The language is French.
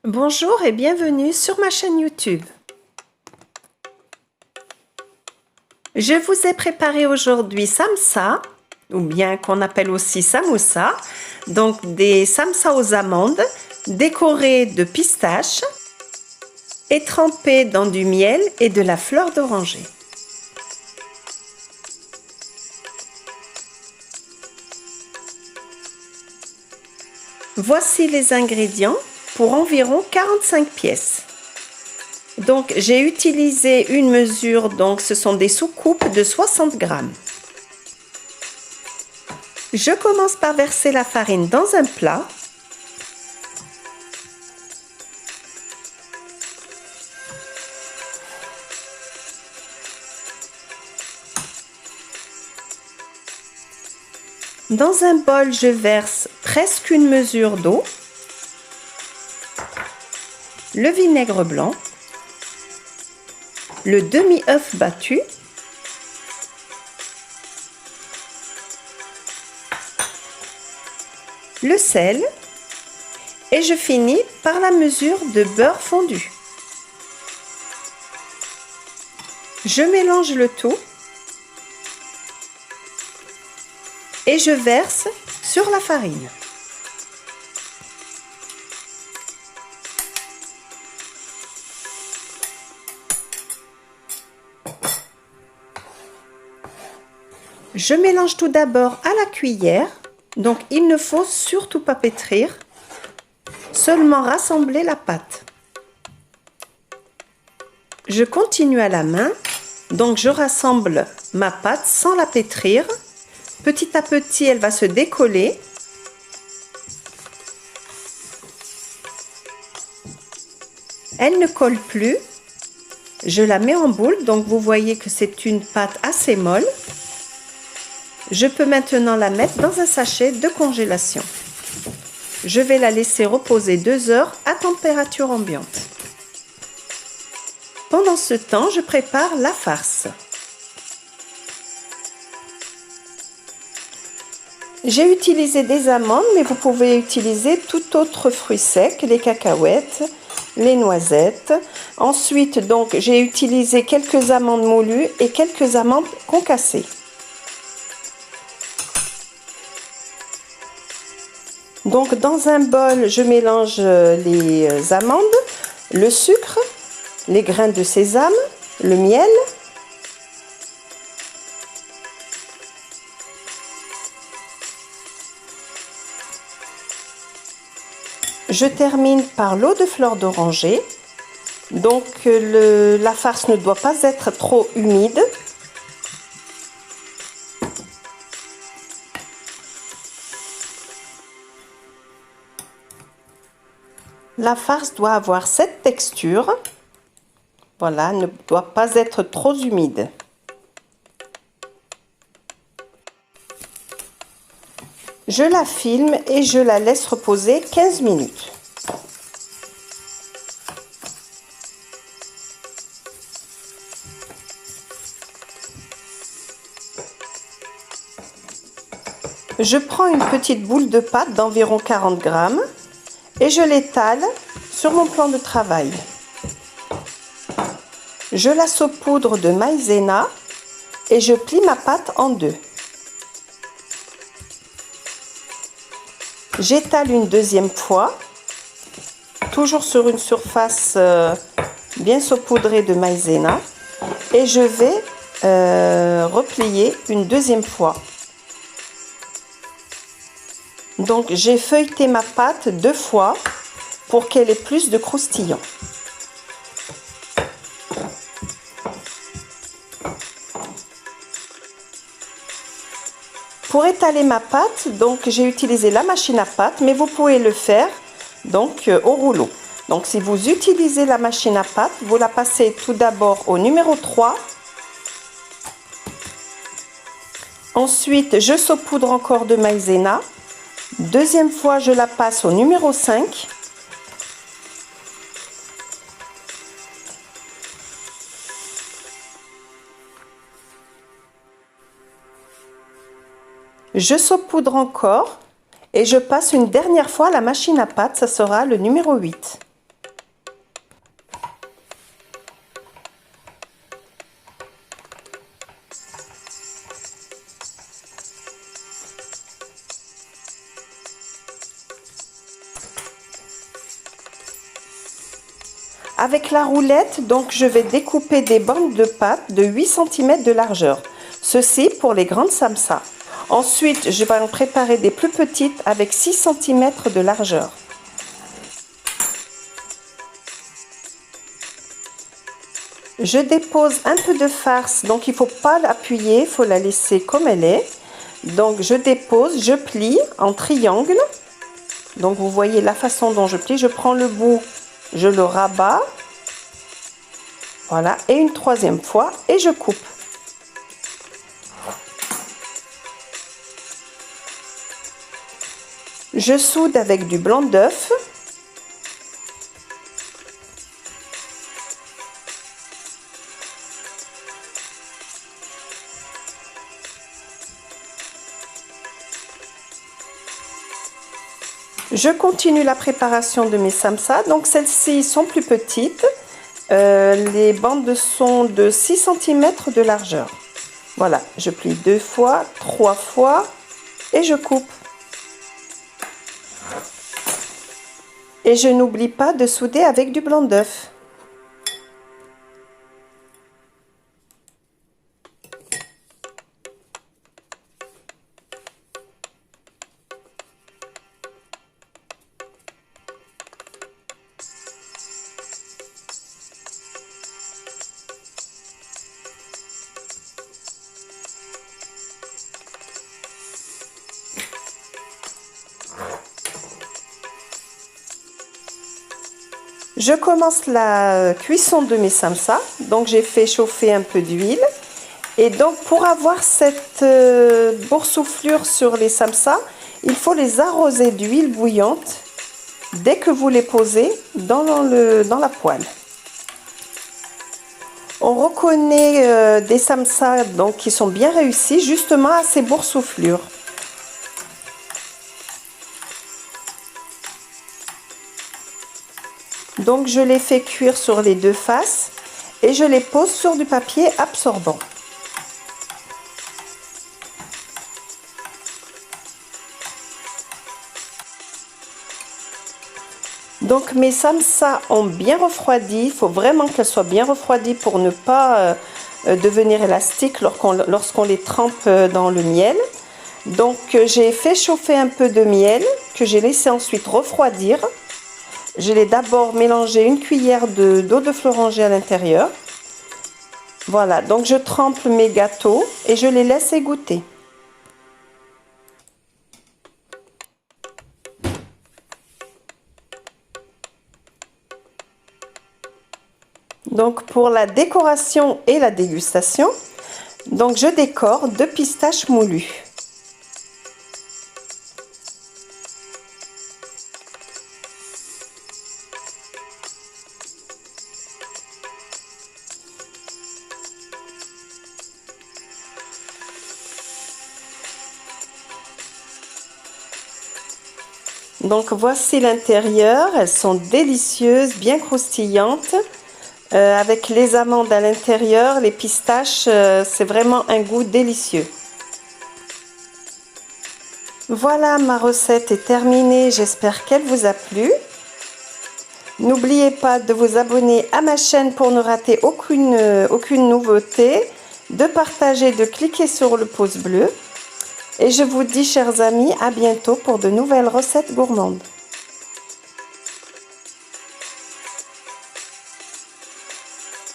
Bonjour et bienvenue sur ma chaîne YouTube. Je vous ai préparé aujourd'hui samsa, ou bien qu'on appelle aussi samoussa, donc des samsa aux amandes décorés de pistaches et trempés dans du miel et de la fleur d'oranger. Voici les ingrédients pour environ 45 pièces. Donc j'ai utilisé une mesure, donc ce sont des soucoupes de 60 grammes. Je commence par verser la farine dans un plat. Dans un bol, je verse presque une mesure d'eau, le vinaigre blanc, le demi-œuf battu, le sel et je finis par la mesure de beurre fondu. Je mélange le tout et je verse sur la farine. Je mélange tout d'abord à la cuillère, donc il ne faut surtout pas pétrir, seulement rassembler la pâte. Je continue à la main, donc je rassemble ma pâte sans la pétrir. Petit à petit, elle va se décoller. Elle ne colle plus. Je la mets en boule, donc vous voyez que c'est une pâte assez molle. Je peux maintenant la mettre dans un sachet de congélation. Je vais la laisser reposer 2 heures à température ambiante. Pendant ce temps, je prépare la farce. J'ai utilisé des amandes, mais vous pouvez utiliser tout autre fruit sec, les cacahuètes, les noisettes. Ensuite, donc, j'ai utilisé quelques amandes moulues et quelques amandes concassées. Donc dans un bol, je mélange les amandes, le sucre, les grains de sésame, le miel. Je termine par l'eau de fleur d'oranger. Donc la farce ne doit pas être trop humide. La farce doit avoir cette texture. Voilà, ne doit pas être trop humide. Je la filme et je la laisse reposer 15 minutes. Je prends une petite boule de pâte d'environ 40 grammes. Et je l'étale sur mon plan de travail. Je la saupoudre de maïzena et je plie ma pâte en deux. J'étale une deuxième fois, toujours sur une surface bien saupoudrée de maïzena, et je vais replier une deuxième fois. Donc j'ai feuilleté ma pâte 2 fois pour qu'elle ait plus de croustillant. Pour étaler ma pâte, donc j'ai utilisé la machine à pâte, mais vous pouvez le faire donc au rouleau. Donc si vous utilisez la machine à pâte, vous la passez tout d'abord au numéro 3. Ensuite, je saupoudre encore de maïzena. Deuxième fois, je la passe au numéro 5. Je saupoudre encore et je passe une dernière fois à la machine à pâte, ça sera le numéro 8. Avec la roulette, donc je vais découper des bandes de pâte de 8 cm de largeur. Ceci pour les grandes samsas. Ensuite, je vais en préparer des plus petites avec 6 cm de largeur. Je dépose un peu de farce, donc il ne faut pas l'appuyer, il faut la laisser comme elle est. Donc je dépose, je plie en triangle. Donc vous voyez la façon dont je plie. Je prends le bout, je le rabats. Voilà, et une troisième fois et je coupe. Je soude avec du blanc d'œuf. Je continue la préparation de mes samsas. Donc celles-ci sont plus petites. Les bandes sont de 6 cm de largeur. Voilà, je plie 2 fois, 3 fois et je coupe. Et je n'oublie pas de souder avec du blanc d'œuf. Je commence la cuisson de mes samsas. Donc j'ai fait chauffer un peu d'huile. Et donc pour avoir cette boursouflure sur les samsas, il faut les arroser d'huile bouillante dès que vous les posez dans la poêle. On reconnaît des samsas donc, qui sont bien réussis justement à ces boursouflures. Donc je les fais cuire sur les deux faces et je les pose sur du papier absorbant. Donc mes samsas ont bien refroidi, il faut vraiment qu'elles soient bien refroidies pour ne pas devenir élastiques lorsqu'on les trempe dans le miel. Donc j'ai fait chauffer un peu de miel que j'ai laissé ensuite refroidir. Je l'ai d'abord mélangé une cuillère d'eau de Floranger à l'intérieur. Voilà, donc je trempe mes gâteaux et je les laisse égoutter. Donc pour la décoration et la dégustation, donc je décore de pistaches moulues. Donc voici l'intérieur, elles sont délicieuses, bien croustillantes, avec les amandes à l'intérieur, les pistaches, c'est vraiment un goût délicieux. Voilà, ma recette est terminée, j'espère qu'elle vous a plu. N'oubliez pas de vous abonner à ma chaîne pour ne rater aucune nouveauté, de partager, de cliquer sur le pouce bleu. Et je vous dis, chers amis, à bientôt pour de nouvelles recettes gourmandes.